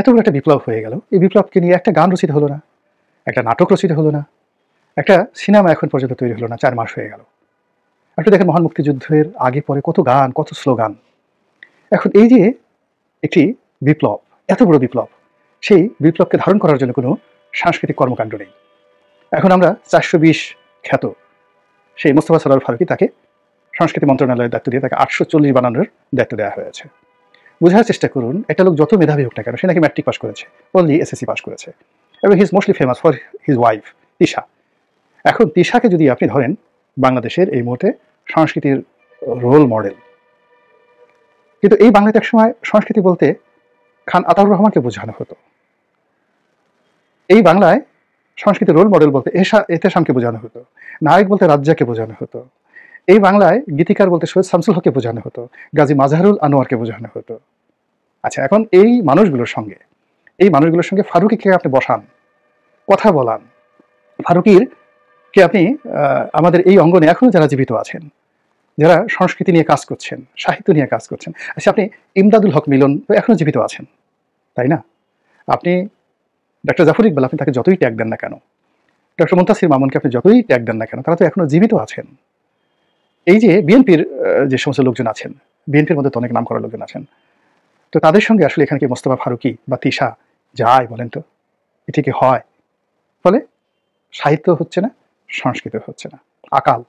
এত বড় একটা বিপ্লব হয়ে গেল, এই বিপ্লবকে নিয়ে একটা গান রচিত হলো না, একটা নাটক রচিত হলো না, একটা সিনেমা এখন পর্যন্ত তৈরি হলো না, 4 মাস হয়ে গেল। আপনি দেখেন মহান মুক্তিযুদ্ধের আগে পরে কত গান, কত স্লোগান। এখন এই যে একটি বিপ্লব, এত বড় বিপ্লব, সেই বিপ্লবকে ধারণ করার জন্য কোনো সাংস্কৃতিক কর্মকাণ্ড নেই। এখন আমরা 420 খ্যাত সেই মোস্তফা সরোয়ার ফারুকী, তাকে সংস্কৃতি মন্ত্রণালয়ের দায়িত্ব দিয়ে তাকে 840 বানানোর দায়িত্ব দেওয়া হয়েছে। বোঝার চেষ্টা করুন, একটা লোক যত মেধাবী হোক না কেন, সে নাকি ম্যাট্রিক পাস করেছে, অনলি এসএসসি পাস করেছে, এবং he is mostly famous for his wife Tisha. এখন তিশাকে যদি আপনি ধরেন বাংলাদেশের এই মুহূর্তে সংস্কৃতির রোল মডেল, কিন্তু এই বাংলাতে একসময় সংস্কৃতি বলতে খান আতাউর রহমানকে বোঝানো হতো। এই বাংলায় সংস্কৃতির রোল মডেল বলতে এহতেশামকে বোঝানো হতো, নায়ক বলতে রাজ্জাককে বোঝানো হতো। এই বাংলায় গীতিকার বলতে সৈয়দ শামসুল হককে বোঝানো হতো, গাজী মাজহারুল আনোয়ারকে বোঝানো হতো। আচ্ছা, এখন এই মানুষগুলোর সঙ্গে ফারুকীকে আপনি বসান, কথা বলান। ফারুকীর কে আপনি আমাদের এই অঙ্গনে এখনো যারা জীবিত আছেন, যারা সংস্কৃতি নিয়ে কাজ করছেন, সাহিত্য নিয়ে কাজ করছেন, আচ্ছা আপনি ইমদাদুল হক মিলন এখনো জীবিত আছেন, তাই না? আপনি ডক্টর জাফর ইকবাল, আপনি তাকে যতই ট্যাগ দেন না কেন, ডক্টর মুনতাসির মামুনকে আপনি যতই ট্যাগ দেন না কেন, তারা তো এখনো জীবিত আছেন। এই যে বিএনপির যে সমস্ত লোকজন আছেন, বিএনপির মধ্যে তো অনেক নাম করা লোকজন আছেন, তো তাদের সঙ্গে আসলে এখানে কি মোস্তফা ফারুকী বা তিশা যায় বলেন তো? এটি কি হয়? ফলে সাহিত্য হচ্ছে না, সংস্কৃতি হচ্ছে না, আকাল।